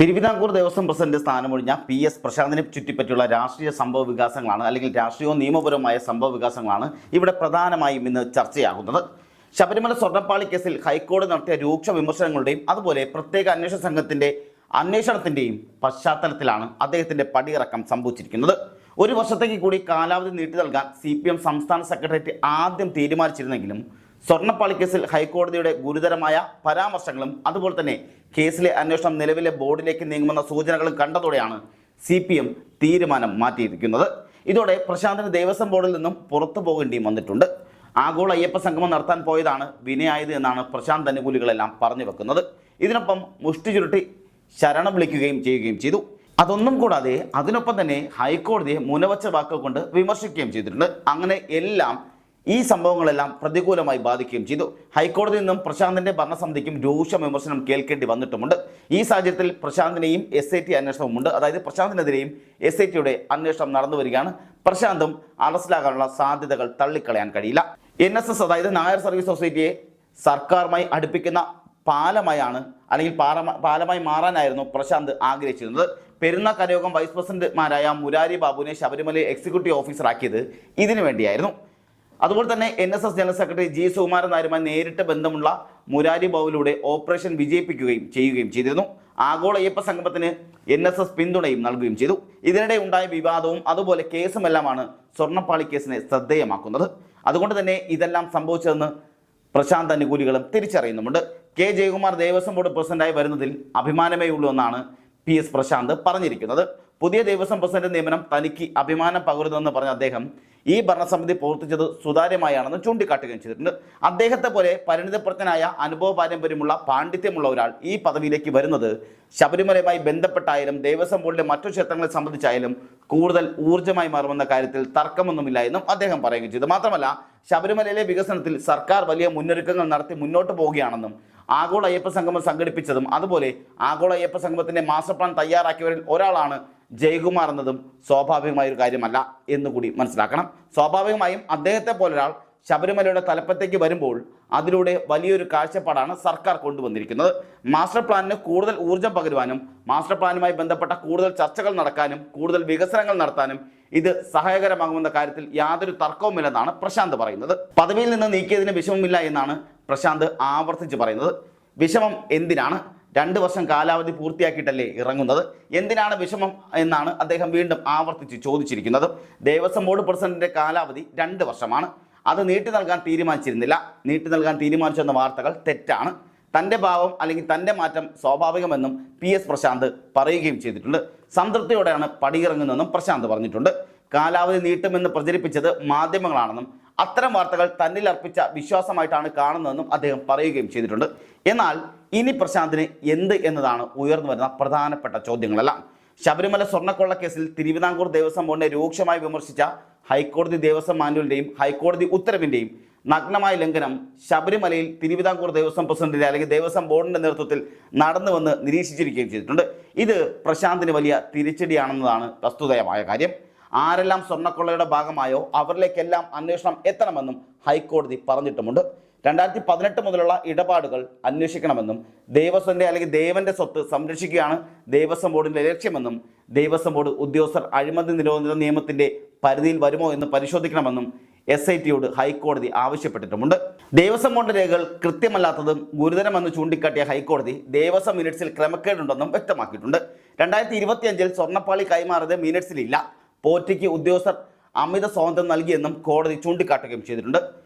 Thiruvithamkoor Devaswom president സ്ഥാനമൊഴിഞ്ഞ PS പ്രശാന്തിനെ ചുറ്റിപ്പറ്റിയുള്ള രാഷ്ട്രീയ സംഭവ വികാസങ്ങളാണ് അല്ലെങ്കിൽ രാഷ്ട്രീയവും നിയമപരവുമായ സംഭവ വികാസങ്ങളാണ് ഇവിടെ പ്രധാനമായും ഇന്ന് ചർച്ചയാകുന്നത്. ശബരിമല സ്വർണ്ണപ്പാളി കേസിൽ ഹൈക്കോടതി നടത്തിയ രൂക്ഷ വിമർശനങ്ങളുടെയും അതുപോലെ പ്രത്യേക അന്വേഷണ സംഘത്തിന്റെ അന്വേഷണത്തിന്റെയും പശ്ചാത്തലത്തിലാണ് അദ്ദേഹത്തിന്റെ പടിയിറക്കം സംഭവിച്ചിരിക്കുന്നത്. ഒരു വർഷത്തേക്ക് കൂടി കാലാവധി നീട്ടി നൽകാൻ CPM സംസ്ഥാന സെക്രട്ടേറിയറ്റ് ആദ്യം തീരുമാനിച്ചിരുന്നെങ്കിലും സ്വർണ്ണപ്പാളി കേസിൽ ഹൈക്കോടതിയുടെ ഗുരുതരമായ പരാമർശങ്ങളും അതുപോലെ തന്നെ കേസിലെ അന്വേഷണം നിലവിലെ ബോർഡിലേക്ക് നീങ്ങുമെന്ന സൂചനകളും കണ്ടതോടെയാണ് CPM തീരുമാനം മാറ്റിയിരിക്കുന്നത്. ഇതോടെ പ്രശാന്തിന് ദേവസ്വം ബോർഡിൽ നിന്നും പുറത്തു പോകേണ്ടിയും വന്നിട്ടുണ്ട്. ആഗോള അയ്യപ്പ സംഗമം നടത്താൻ പോയതാണ് വിനയായത് എന്നാണ് പ്രശാന്ത് അനുകൂലികളെല്ലാം പറഞ്ഞു വെക്കുന്നത്. ഇതിനൊപ്പം മുഷ്ടി ചുരുട്ടി ശരണം വിളിക്കുകയും ചെയ്യുകയും ചെയ്തു. അതൊന്നും കൂടാതെ അതിനൊപ്പം തന്നെ ഹൈക്കോടതിയെ മുനവച്ച വാക്കുകൾ കൊണ്ട് വിമർശിക്കുകയും ചെയ്തിട്ടുണ്ട്. അങ്ങനെ എല്ലാം ഈ സംഭവങ്ങളെല്ലാം പ്രതികൂലമായി ബാധിക്കുകയും ചെയ്തു. ഹൈക്കോടതിയിൽ നിന്നും പ്രശാന്തിന്റെ ഭരണസമിതിക്കും രൂക്ഷ വിമർശനം കേൾക്കേണ്ടി വന്നിട്ടുമുണ്ട്. ഈ സാഹചര്യത്തിൽ പ്രശാന്തിനെയും SIT അന്വേഷണവുമുണ്ട്. അതായത് പ്രശാന്തിനെതിരെയും SITയുടെ അന്വേഷണം നടന്നു വരികയാണ്. പ്രശാന്തും അറസ്റ്റിലാകാനുള്ള സാധ്യതകൾ തള്ളിക്കളയാൻ കഴിയില്ല. NSS അതായത് നായർ സർവീസ് സൊസൈറ്റിയെ സർക്കാരുമായി അടുപ്പിക്കുന്ന പാലമായാണ് അല്ലെങ്കിൽ പാലമായി മാറാനായിരുന്നു പ്രശാന്ത് ആഗ്രഹിച്ചിരുന്നത്. പെരുന്ന കരയോഗം വൈസ് പ്രസിഡന്റുമാരായ മുരാരി ബാബുവിനെ ശബരിമല എക്സിക്യൂട്ടീവ് ഓഫീസറാക്കിയത് ഇതിനു വേണ്ടിയായിരുന്നു. അതുപോലെ തന്നെ NSS general secretary G Sukumaran നായരുമായി നേരിട്ട് ബന്ധമുള്ള മുരാരി ബാബുവിലൂടെ ഓപ്പറേഷൻ വിജയിപ്പിക്കുകയും ചെയ്തിരുന്നു. ആഗോള അയ്യപ്പ സംഗമത്തിന് NSS പിന്തുണയും നൽകുകയും ചെയ്തു. ഇതിനിടെ ഉണ്ടായ വിവാദവും അതുപോലെ കേസുമെല്ലാമാണ് സ്വർണ്ണപ്പാളി കേസിനെ ശ്രദ്ധേയമാക്കുന്നത്. അതുകൊണ്ട് തന്നെ ഇതെല്ലാം സംഭവിച്ചതെന്ന് പ്രശാന്ത് അനുകൂലികളും തിരിച്ചറിയുന്നുമുണ്ട്. K ജയകുമാർ ദേവസ്വം ബോർഡ് പ്രസിഡന്റായി വരുന്നതിൽ അഭിമാനമേ ഉള്ളൂ എന്നാണ് PS പ്രശാന്ത് പറഞ്ഞിരിക്കുന്നത്. പുതിയ ദേവസ്വം പ്രസിഡന്റ് നിയമനം തനിക്ക് അഭിമാനം പകരുന്നതെന്ന് പറഞ്ഞ അദ്ദേഹം ഈ ഭരണസമിതി പ്രവർത്തിച്ചത് സുതാര്യമായാണെന്ന് ചൂണ്ടിക്കാട്ടുകയും ചെയ്തിട്ടുണ്ട്. അദ്ദേഹത്തെ പോലെ പരിണിതപ്രജ്ഞനായ അനുഭവ പാരമ്പര്യമുള്ള പാണ്ഡിത്യമുള്ള ഒരാൾ ഈ പദവിയിലേക്ക് വരുന്നത് ശബരിമലയുമായി ബന്ധപ്പെട്ടായാലും ദേവസ്വം ബോർഡിലെ മറ്റു ക്ഷേത്രങ്ങളെ സംബന്ധിച്ചായാലും കൂടുതൽ ഊർജ്ജമായി മാറുമെന്ന കാര്യത്തിൽ തർക്കമൊന്നുമില്ല എന്നും അദ്ദേഹം പറയുകയും ചെയ്തു. മാത്രമല്ല ശബരിമലയിലെ വികസനത്തിൽ സർക്കാർ വലിയ മുന്നൊരുക്കങ്ങൾ നടത്തി മുന്നോട്ട് പോവുകയാണെന്നും ആഗോള അയ്യപ്പ സംഗമം സംഘടിപ്പിച്ചതും അതുപോലെ ആഗോള അയ്യപ്പ സംഗമത്തിന്റെ മാസ്റ്റർ പ്ലാൻ തയ്യാറാക്കിയവരിൽ ഒരാളാണ് ജയകുമാർ എന്നതും സ്വാഭാവികമായൊരു കാര്യമല്ല എന്നുകൂടി മനസ്സിലാക്കണം. സ്വാഭാവികമായും അദ്ദേഹത്തെ പോലൊരാൾ ശബരിമലയുടെ തലപ്പത്തേക്ക് വരുമ്പോൾ അതിലൂടെ വലിയൊരു കാഴ്ചപ്പാടാണ് സർക്കാർ കൊണ്ടുവന്നിരിക്കുന്നത്. മാസ്റ്റർ പ്ലാനിന് കൂടുതൽ ഊർജ്ജം പകരുവാനും മാസ്റ്റർ പ്ലാനുമായി ബന്ധപ്പെട്ട കൂടുതൽ ചർച്ചകൾ നടക്കാനും കൂടുതൽ വികസനങ്ങൾ നടത്താനും ഇത് സഹായകരമാകുമെന്ന കാര്യത്തിൽ യാതൊരു തർക്കവുമില്ലെന്നാണ് പ്രശാന്ത് പറയുന്നത്. പദവിയിൽ നിന്ന് നീക്കിയതിന് വിഷമമില്ല എന്നാണ് പ്രശാന്ത് ആവർത്തിച്ച് പറയുന്നത്. വിഷമം എന്തിനാണ്? 2 വർഷം കാലാവധി പൂർത്തിയാക്കിയിട്ടല്ലേ ഇറങ്ങുന്നത്? എന്തിനാണ് വിഷമം എന്നാണ് അദ്ദേഹം വീണ്ടും ആവർത്തിച്ച് ചോദിച്ചിരിക്കുന്നത്. ദേവസ്വം ബോർഡ് പ്രസിഡന്റിന്റെ കാലാവധി 2 വർഷമാണ്. അത് നീട്ടി നൽകാൻ തീരുമാനിച്ചിരുന്നില്ല. നീട്ടി നൽകാൻ തീരുമാനിച്ചെന്ന വാർത്തകൾ തെറ്റാണ്. തൻ്റെ ഭാവം അല്ലെങ്കിൽ തൻ്റെ മാറ്റം സ്വാഭാവികമെന്നും PS പ്രശാന്ത് പറയുകയും ചെയ്തിട്ടുണ്ട്. സംതൃപ്തിയോടെയാണ് പടിയിറങ്ങുന്നതെന്നും പ്രശാന്ത് പറഞ്ഞിട്ടുണ്ട്. കാലാവധി നീട്ടുമെന്ന് പ്രചരിപ്പിച്ചത് മാധ്യമങ്ങളാണെന്നും അത്തരം വാർത്തകൾ തന്നിൽ അർപ്പിച്ച വിശ്വാസമായിട്ടാണ് കാണുന്നതെന്നും അദ്ദേഹം പറയുകയും ചെയ്തിട്ടുണ്ട്. എന്നാൽ ഇനി പ്രശാന്തിന് എന്ത് എന്നതാണ് ഉയർന്നു വരുന്ന പ്രധാനപ്പെട്ട ചോദ്യങ്ങളെല്ലാം. ശബരിമല സ്വർണ്ണക്കൊള്ള കേസിൽ തിരുവിതാംകൂർ ദേവസ്വം ബോർഡിനെ രൂക്ഷമായി വിമർശിച്ച ഹൈക്കോടതി ദേവസ്വം മാനുവലിന്റെയും ഹൈക്കോടതി ഉത്തരവിന്റെയും നഗ്നമായ ലംഘനം ശബരിമലയിൽ തിരുവിതാംകൂർ ദേവസ്വം പ്രസിഡന്റിന്റെ അല്ലെങ്കിൽ ദേവസ്വം ബോർഡിന്റെ നേതൃത്വത്തിൽ നടന്നുവെന്ന് നിരീക്ഷിച്ചിരിക്കുകയും ചെയ്തിട്ടുണ്ട്. ഇത് പ്രശാന്തിന് വലിയ തിരിച്ചടിയാണെന്നതാണ് വസ്തുതയമായ കാര്യം. ആരെല്ലാം സ്വർണ്ണക്കൊള്ളയുടെ ഭാഗമായോ അവരിലേക്കെല്ലാം അന്വേഷണം എത്തണമെന്നും ഹൈക്കോടതി പറഞ്ഞിട്ടുമുണ്ട്. 2018 മുതലുള്ള ഇടപാടുകൾ അന്വേഷിക്കണമെന്നും ദേവസ്വന്റെ അല്ലെങ്കിൽ ദേവന്റെ സ്വത്ത് സംരക്ഷിക്കുകയാണ് ദേവസ്വം ബോർഡിന്റെ ലക്ഷ്യമെന്നും ദേവസ്വം ബോർഡ് ഉദ്യോഗസ്ഥർ അഴിമതി നിരോധന നിയമത്തിന്റെ പരിധിയിൽ വരുമോ എന്ന് പരിശോധിക്കണമെന്നും SITയോട് ഹൈക്കോടതി ആവശ്യപ്പെട്ടിട്ടുമുണ്ട്. ദേവസ്വം ബോർഡ് രേഖകൾ കൃത്യമല്ലാത്തതും ഗുരുതരമെന്ന് ചൂണ്ടിക്കാട്ടിയ ഹൈക്കോടതി ദേവസ്വം മിനിറ്റ്സിൽ ക്രമക്കേടുണ്ടെന്നും വ്യക്തമാക്കിയിട്ടുണ്ട്. 2025 സ്വർണ്ണപ്പാളി കൈമാറിയത് മിനിറ്റ്സിലില്ല. പോറ്റിക്ക് ഉദ്യോഗസ്ഥർ അമിത സ്വാതന്ത്ര്യം നൽകിയെന്നും കോടതി ചൂണ്ടിക്കാട്ടുകയും ചെയ്തിട്ടുണ്ട്.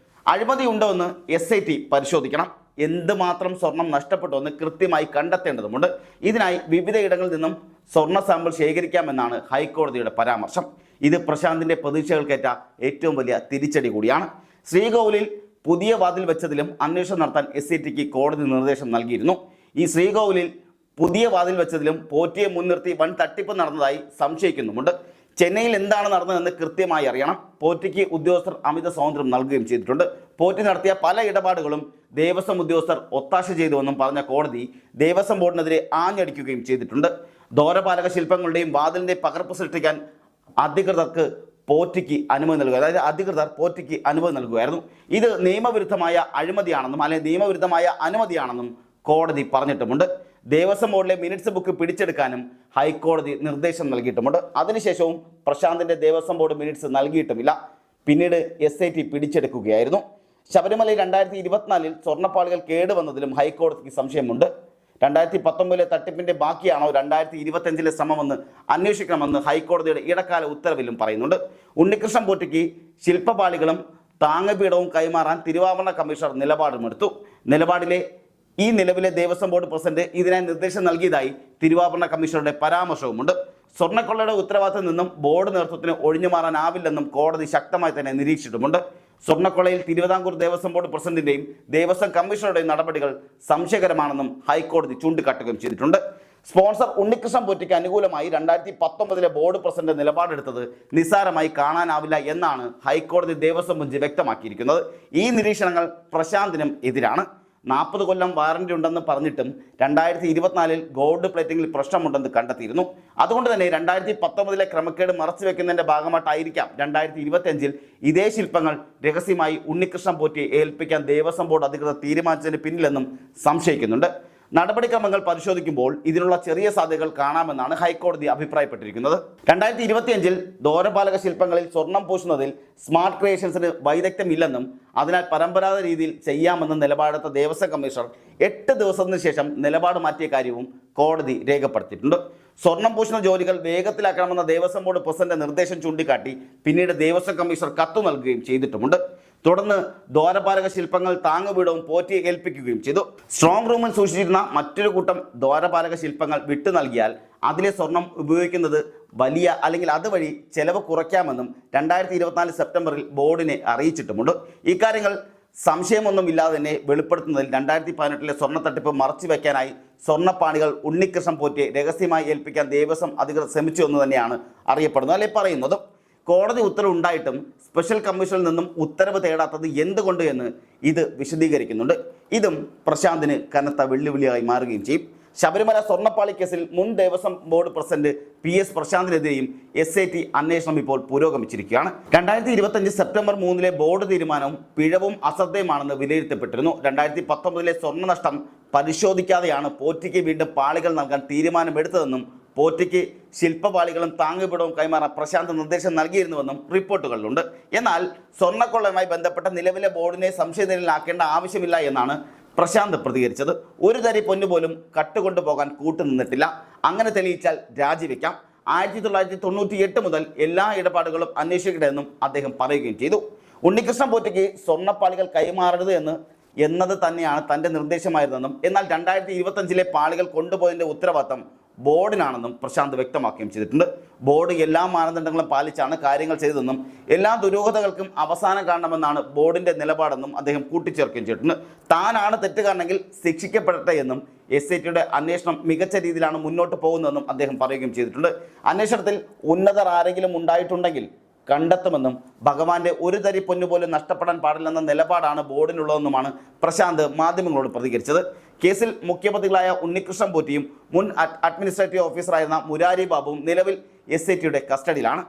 അഴിമതി ഉണ്ടോ എന്ന് SIT പരിശോധിക്കണം. എന്തുമാത്രം സ്വർണം നഷ്ടപ്പെട്ടുവെന്ന് കൃത്യമായി കണ്ടെത്തേണ്ടതുണ്ട്. ഇതിനായി വിവിധ ഇടങ്ങളിൽ നിന്നും സ്വർണ്ണ സാമ്പിൾ ശേഖരിക്കാമെന്നാണ് ഹൈക്കോടതിയുടെ പരാമർശം. ഇത് പ്രശാന്തിന്റെ പ്രതീക്ഷകൾക്കേറ്റ ഏറ്റവും വലിയ തിരിച്ചടി കൂടിയാണ്. ശ്രീകോവിലിൽ പുതിയ വാതിൽ വെച്ചതിലും അന്വേഷണം നടത്താൻ SITക്ക് കോടതി നിർദ്ദേശം നൽകിയിരുന്നു. ഈ ശ്രീകോവിലിൽ പുതിയ വാതിൽ വെച്ചതിലും പോറ്റിയെ മുൻനിർത്തി വൻ തട്ടിപ്പ് നടന്നതായി സംശയിക്കുന്നുമുണ്ട്. ചെന്നൈയിൽ എന്താണ് നടന്നതെന്ന് കൃത്യമായി അറിയണം. പോറ്റിക്ക് ഉദ്യോഗസ്ഥർ അമിത സ്വാതന്ത്ര്യം നൽകുകയും ചെയ്തിട്ടുണ്ട്. പോറ്റി നടത്തിയ പല ഇടപാടുകളും ദേവസ്വം ഉദ്യോഗസ്ഥർ ഒത്താശ ചെയ്തുവെന്നും പറഞ്ഞ കോടതി ദേവസ്വം ബോർഡിനെതിരെ ആഞ്ഞടിക്കുകയും ചെയ്തിട്ടുണ്ട്. ദ്വാരപാലക ശില്പങ്ങളുടെയും വാതിലിന്റെ പകർപ്പ് സൃഷ്ടിക്കാൻ അധികൃതർക്ക് പോറ്റിക്ക് അനുമതി നൽകുക, അതായത് അധികൃതർ പോറ്റിക്ക് അനുമതി നൽകുകയായിരുന്നു. ഇത് നിയമവിരുദ്ധമായ അഴിമതിയാണെന്നും അല്ലെങ്കിൽ നിയമവിരുദ്ധമായ അനുമതിയാണെന്നും കോടതി പറഞ്ഞിട്ടുമുണ്ട്. ദേവസ്വം ബോർഡിലെ മിനിറ്റ്സ് ബുക്ക് പിടിച്ചെടുക്കാനും ഹൈക്കോടതി നിർദ്ദേശം നൽകിയിട്ടുമുണ്ട്. അതിനുശേഷവും പ്രശാന്തിന്റെ ദേവസ്വം ബോർഡ് മിനിറ്റ്സ് നൽകിയിട്ടുമില്ല. പിന്നീട് SIT പിടിച്ചെടുക്കുകയായിരുന്നു. ശബരിമലയിൽ 2024 സ്വർണ്ണപ്പാളികൾ കേടുവന്നതിലും ഹൈക്കോടതിക്ക് സംശയമുണ്ട്. 2019 തട്ടിപ്പിന്റെ ബാക്കിയാണോ 2025 ശ്രമമെന്ന് അന്വേഷിക്കണമെന്ന് ഹൈക്കോടതിയുടെ ഇടക്കാല ഉത്തരവിലും പറയുന്നുണ്ട്. ഉണ്ണികൃഷ്ണൻ പോറ്റിക്ക് ശില്പപാളികളും താങ്ങപീഠവും കൈമാറാൻ തിരുവാഭരണ കമ്മീഷണർ നിലപാടുമെടുത്തു. നിലവിലെ ദേവസ്വം ബോർഡ് പ്രസിഡന്റ് ഇതിനായി നിർദ്ദേശം നൽകിയതായി തിരുവാഭരണ കമ്മീഷണറുടെ പരാമർശവുമുണ്ട്. സ്വർണ്ണക്കൊള്ളയുടെ ഉത്തരവാദിത്തത്തിൽ നിന്നും ബോർഡ് നേതൃത്വത്തിന് ഒഴിഞ്ഞുമാറാനാവില്ലെന്നും കോടതി ശക്തമായി തന്നെ നിരീക്ഷിച്ചിട്ടുമുണ്ട്. സ്വർണ്ണക്കൊള്ളയിൽ തിരുവിതാംകൂർ ദേവസ്വം ബോർഡ് പ്രസിഡന്റിന്റെയും ദേവസ്വം കമ്മീഷണറുടെയും നടപടികൾ സംശയകരമാണെന്നും ഹൈക്കോടതി ചൂണ്ടിക്കാട്ടുകയും ചെയ്തിട്ടുണ്ട്. സ്പോൺസർ ഉണ്ണികൃഷ്ണൻ പോറ്റിക്ക് അനുകൂലമായി 2019 ബോർഡ് പ്രസിഡന്റ് നിലപാടെടുത്തത് നിസ്സാരമായി കാണാനാവില്ല എന്നാണ് ഹൈക്കോടതി ദേവസ്വം ബെഞ്ച് വ്യക്തമാക്കിയിരിക്കുന്നത്. ഈ നിരീക്ഷണങ്ങൾ പ്രശാന്തിനും എതിരാണ്. 40 കൊല്ലം വാറന്റി ഉണ്ടെന്ന് പറഞ്ഞിട്ടും 2024 ഗോൾഡ് പ്ലേറ്റിംഗിൽ പ്രശ്നമുണ്ടെന്ന് കണ്ടെത്തിയിരുന്നു. അതുകൊണ്ട് തന്നെ 2019 ക്രമക്കേട് മറച്ചുവെക്കുന്നതിന്റെ ഭാഗമായിട്ടായിരിക്കാം 2025 ഇതേ ശില്പങ്ങൾ രഹസ്യമായി ഉണ്ണികൃഷ്ണൻ പോറ്റിയെ ഏൽപ്പിക്കാൻ ദേവസ്വം ബോർഡ് അധികൃതർ തീരുമാനിച്ചതിന് പിന്നിലെന്നും സംശയിക്കുന്നുണ്ട്. നടപടിക്രമങ്ങൾ പരിശോധിക്കുമ്പോൾ ഇതിനുള്ള ചെറിയ സാധ്യതകൾ കാണാമെന്നാണ് ഹൈക്കോടതി അഭിപ്രായപ്പെട്ടിരിക്കുന്നത്. 2025 ദ്വാരപാലക ശില്പങ്ങളിൽ സ്വർണം പൂശുന്നതിൽ സ്മാർട്ട് ക്രിയേഷൻസിന് വൈദഗ്ധ്യമില്ലെന്നും അതിനാൽ പരമ്പരാഗത രീതിയിൽ ചെയ്യാമെന്ന് നിലപാടെടുത്ത ദേവസ്വം കമ്മീഷണർ 8 ദിവസത്തിന് ശേഷം നിലപാട് മാറ്റിയ കാര്യവും കോടതി രേഖപ്പെടുത്തിയിട്ടുണ്ട്. സ്വർണം പൂശുന്ന ജോലികൾ വേഗത്തിലാക്കണമെന്ന ദേവസ്വം ബോർഡ് പ്രസിഡന്റ് നിർദ്ദേശം ചൂണ്ടിക്കാട്ടി പിന്നീട് ദേവസ്വം കമ്മീഷണർ കത്ത് നൽകുകയും ചെയ്തിട്ടുമുണ്ട്. തുടർന്ന് ദ്വാരപാലക ശില്പങ്ങൾ താങ്ങുപീഠവും പോറ്റിയെ ഏൽപ്പിക്കുകയും ചെയ്തു. സ്ട്രോങ് റൂമിൽ സൂക്ഷിച്ചിരുന്ന മറ്റൊരു കൂട്ടം ദ്വാരപാലക ശില്പങ്ങൾ വിട്ടു നൽകിയാൽ അതിലെ സ്വർണം ഉപയോഗിക്കുന്നത് അല്ലെങ്കിൽ അതുവഴി ചെലവ് കുറയ്ക്കാമെന്നും 2024 സെപ്റ്റംബറിൽ ബോർഡിനെ അറിയിച്ചിട്ടുമുണ്ട്. ഇക്കാര്യങ്ങൾ സംശയമൊന്നുമില്ലാതെ തന്നെ വെളിപ്പെടുത്തുന്നതിൽ 2018 സ്വർണ്ണ തട്ടിപ്പ് മറച്ചു വയ്ക്കാനായി സ്വർണ്ണപ്പാണികൾ ഉണ്ണികൃഷ്ണൻ പോറ്റിയെ രഹസ്യമായി ഏൽപ്പിക്കാൻ ദേവസ്വം അധികൃതർ ശ്രമിച്ചു എന്ന് തന്നെയാണ് അറിയപ്പെടുന്നത് പറയുന്നത്. കോടതി ഉത്തരവ് ഉണ്ടായിട്ടും സ്പെഷ്യൽ കമ്മീഷനിൽ നിന്നും ഉത്തരവ് തേടാത്തത് എന്തുകൊണ്ട് എന്ന് ഇത് വിശദീകരിക്കുന്നുണ്ട്. ഇതും പ്രശാന്തിന് കനത്ത വെല്ലുവിളിയായി മാറുകയും ചെയ്യും. ശബരിമല സ്വർണ്ണപ്പാളി കേസിൽ മുൻ Devaswom board president PS പ്രശാന്തിനെതിരെയും SIT അന്വേഷണം ഇപ്പോൾ പുരോഗമിച്ചിരിക്കുകയാണ്. 2025 സെപ്റ്റംബർ 3 ബോർഡ് തീരുമാനവും പിഴവും അശ്രദ്ധയുമാണെന്ന് വിലയിരുത്തപ്പെട്ടിരുന്നു. 2019 സ്വർണ്ണ നഷ്ടം പരിശോധിക്കാതെയാണ് പോറ്റിക്ക് വീണ്ടും പാളികൾ നൽകാൻ തീരുമാനമെടുത്തതെന്നും പോറ്റിക്ക് ശില്പപാളികളും താങ്ങുപീഠവും കൈമാറാൻ പ്രശാന്ത് നിർദ്ദേശം നൽകിയിരുന്നുവെന്നും റിപ്പോർട്ടുകളിലുണ്ട്. എന്നാൽ സ്വർണ്ണക്കൊള്ളയുമായി ബന്ധപ്പെട്ട നിലവിലെ ബോർഡിനെ സംശയനിലയിലാക്കേണ്ട ആവശ്യമില്ല എന്നാണ് പ്രശാന്ത് പ്രതികരിച്ചത്. ഒരു തരി പൊന്നുപോലും കട്ടുകൊണ്ടുപോകാൻ കൂട്ടുനിന്നിട്ടില്ല. അങ്ങനെ തെളിയിച്ചാൽ രാജിവെക്കാം. 1998 മുതൽ എല്ലാ ഇടപാടുകളും അന്വേഷിക്കണമെന്നും അദ്ദേഹം പറയുകയും ചെയ്തു. ഉണ്ണികൃഷ്ണൻ പോറ്റിക്ക് സ്വർണ്ണപ്പാളികൾ കൈമാറരുത് എന്നത് തന്നെയാണ് തൻ്റെ നിർദ്ദേശമായിരുന്നെന്നും എന്നാൽ 2025 പാളികൾ കൊണ്ടുപോയതിൻ്റെ ഉത്തരവാദിത്തം ബോർഡിനാണെന്നും പ്രശാന്ത് വ്യക്തമാക്കുകയും ചെയ്തിട്ടുണ്ട്. ബോർഡ് എല്ലാ മാനദണ്ഡങ്ങളും പാലിച്ചാണ് കാര്യങ്ങൾ ചെയ്തതെന്നും എല്ലാ ദുരൂഹതകൾക്കും അവസാനം കാണണമെന്നാണ് ബോർഡിന്റെ നിലപാടെന്നും അദ്ദേഹം കൂട്ടിച്ചേർക്കുകയും ചെയ്തിട്ടുണ്ട്. താനാണ് തെറ്റുകാരനെങ്കിൽ ശിക്ഷിക്കപ്പെടട്ടെ എന്നും SITയുടെ അന്വേഷണം മികച്ച രീതിയിലാണ് മുന്നോട്ട് പോകുന്നതെന്നും അദ്ദേഹം പറയുകയും ചെയ്തിട്ടുണ്ട്. അന്വേഷണത്തിൽ ഉന്നതർ ആരെങ്കിലും ഉണ്ടായിട്ടുണ്ടെങ്കിൽ കണ്ടെത്തുമെന്നും ഭഗവാന്റെ ഒരു തരി പൊന്നുപോലും നഷ്ടപ്പെടാൻ പാടില്ലെന്ന നിലപാടാണ് ബോർഡിനുള്ളതെന്നുമാണ് പ്രശാന്ത് മാധ്യമങ്ങളോട് പ്രതികരിച്ചത്. കേസിൽ മുഖ്യപ്രതികളായ ഉണ്ണികൃഷ്ണൻ പോറ്റിയും മുൻ അഡ്മിനിസ്ട്രേറ്റീവ് ഓഫീസറായിരുന്ന മുരാരി ബാബുവും നിലവിൽ SITയുടെ കസ്റ്റഡിയിലാണ്.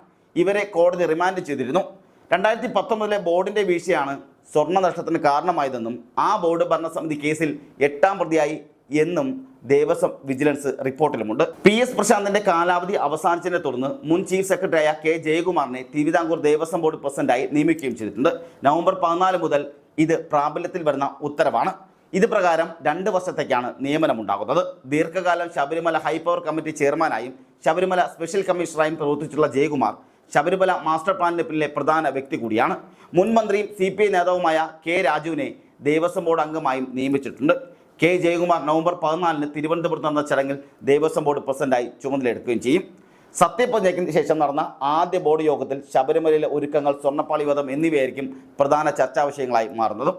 ഇവരെ കോടതി റിമാൻഡ് ചെയ്തിരുന്നു. 2019 ബോർഡിന്റെ വീഴ്ചയാണ് സ്വർണ്ണ നഷ്ടത്തിന് കാരണമായതെന്നും ആ ബോർഡ് ഭരണസമിതി കേസിൽ 8ാം പ്രതിയായി എന്നും ദേവസ്വം വിജിലൻസ് റിപ്പോർട്ടിലുമുണ്ട്. PS പ്രശാന്തിന്റെ കാലാവധി അവസാനിച്ചതിനെ തുടർന്ന് മുൻ ചീഫ് സെക്രട്ടറിയായ K ജയകുമാറിനെ തിരുവിതാംകൂർ ദേവസ്വം ബോർഡ് പ്രസിഡന്റായി നിയമിക്കുകയും ചെയ്തിട്ടുണ്ട്. നവംബർ 14 മുതൽ ഇത് പ്രാബല്യത്തിൽ വരുന്ന ഉത്തരവാണ്. ഇത് പ്രകാരം 2 വർഷത്തേക്കാണ് നിയമനമുണ്ടാകുന്നത്. ദീർഘകാലം ശബരിമല ഹൈപ്പവർ കമ്മിറ്റി ചെയർമാനായും ശബരിമല സ്പെഷ്യൽ കമ്മീഷണറായും പ്രവർത്തിച്ചിട്ടുള്ള ജയകുമാർ ശബരിമല മാസ്റ്റർ പ്ലാനിന് പിന്നിലെ പ്രധാന വ്യക്തി കൂടിയാണ്. മുൻ മന്ത്രിയും CPI നേതാവുമായ K രാജുവിനെ ദേവസ്വം ബോർഡ് അംഗമായും നിയമിച്ചിട്ടുണ്ട്. K ജയകുമാർ നവംബർ 14 തിരുവനന്തപുരത്ത് നടന്ന ചടങ്ങിൽ ദേവസ്വം ബോർഡ് പ്രസിഡന്റായി ചുമതലയെടുക്കുകയും ചെയ്യും. സത്യപ്രതിജ്ഞയ്ക്ക് ശേഷം നടന്ന ആദ്യ ബോർഡ് യോഗത്തിൽ ശബരിമലയിലെ ഒരുക്കങ്ങൾ, സ്വർണ്ണപ്പാളി വധം എന്നിവയായിരിക്കും പ്രധാന ചർച്ചാ വിഷയങ്ങളായി മാറുന്നതും.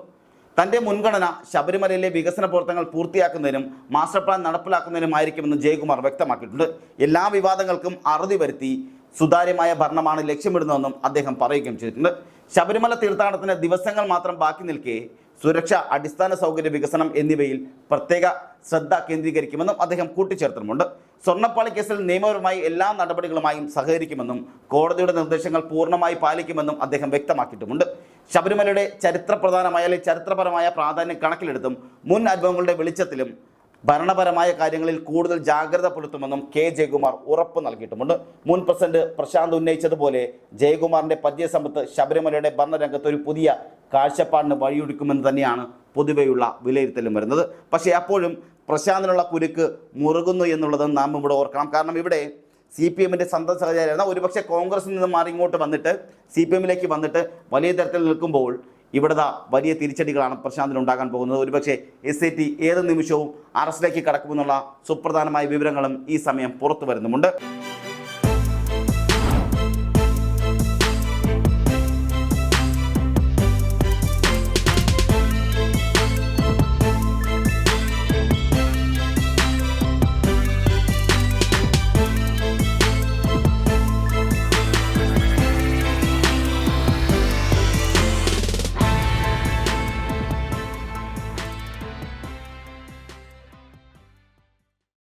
തൻ്റെ മുൻഗണന ശബരിമലയിലെ വികസന പ്രവർത്തനങ്ങൾ പൂർത്തിയാക്കുന്നതിനും മാസ്റ്റർ പ്ലാൻ നടപ്പിലാക്കുന്നതിനുമായിരിക്കുമെന്ന് ജയകുമാർ വ്യക്തമാക്കിയിട്ടുണ്ട്. എല്ലാ വിവാദങ്ങൾക്കും അറുതി വരുത്തി സുതാര്യമായ ഭരണമാണ് ലക്ഷ്യമിടുന്നതെന്നും അദ്ദേഹം പറയുകയും ചെയ്തിട്ടുണ്ട്. ശബരിമല തീർത്ഥാടനത്തിന് ദിവസങ്ങൾ മാത്രം ബാക്കി നിൽക്കെ സുരക്ഷ, അടിസ്ഥാന സൗകര്യ വികസനം എന്നിവയിൽ പ്രത്യേക ശ്രദ്ധ കേന്ദ്രീകരിക്കുമെന്നും അദ്ദേഹം കൂട്ടിച്ചേർത്തിട്ടുമുണ്ട്. സ്വർണ്ണപ്പാളി കേസിൽ നിയമപരമായി എല്ലാ നടപടികളുമായും സഹകരിക്കുമെന്നും കോടതിയുടെ നിർദ്ദേശങ്ങൾ പൂർണ്ണമായി പാലിക്കുമെന്നും അദ്ദേഹം വ്യക്തമാക്കിയിട്ടുമുണ്ട്. ശബരിമലയുടെ ചരിത്രപരമായ പ്രാധാന്യം കണക്കിലെടുത്തും മുൻ അനുഭവങ്ങളുടെ വെളിച്ചത്തിലും ഭരണപരമായ കാര്യങ്ങളിൽ കൂടുതൽ ജാഗ്രത പുലർത്തുമെന്നും കെ ജയകുമാർ ഉറപ്പ് നൽകിയിട്ടുമുണ്ട്. മുൻ പ്രസിഡന്റ് പ്രശാന്ത് ഉന്നയിച്ചതുപോലെ ജയകുമാറിന്റെ പരിചയസമ്പത്ത് ശബരിമലയുടെ ഭരണരംഗത്ത് ഒരു പുതിയ കാഴ്ചപ്പാടിന് വഴിയൊരുക്കുമെന്ന് തന്നെയാണ് പൊതുവെയുള്ള വിലയിരുത്തലും വരുന്നത്. പക്ഷേ അപ്പോഴും പ്രശാന്തിനുള്ള കുരുക്ക് മുറുകുന്നു എന്നുള്ളത് നാം ഇവിടെ ഓർക്കണം. കാരണം ഇവിടെ CPM-ന്റെ സ്വന്തം സഹചാരിയായിരുന്ന ഒരുപക്ഷെ കോൺഗ്രസിൽ നിന്ന് മാറി ഇങ്ങോട്ട് വന്നിട്ട് CPM-ലേക്ക് വന്നിട്ട് വലിയ തരത്തിൽ നിൽക്കുമ്പോൾ ഇവിടെ വലിയ തിരിച്ചടികളാണ് പ്രശാന്തിന് ഉണ്ടാകാൻ പോകുന്നത്. ഒരുപക്ഷെ SIT ഏത് നിമിഷവും അറസ്റ്റിലേക്ക് കടക്കുമെന്നുള്ള സുപ്രധാനമായ വിവരങ്ങളും ഈ സമയം പുറത്തു വരുന്നുമുണ്ട്.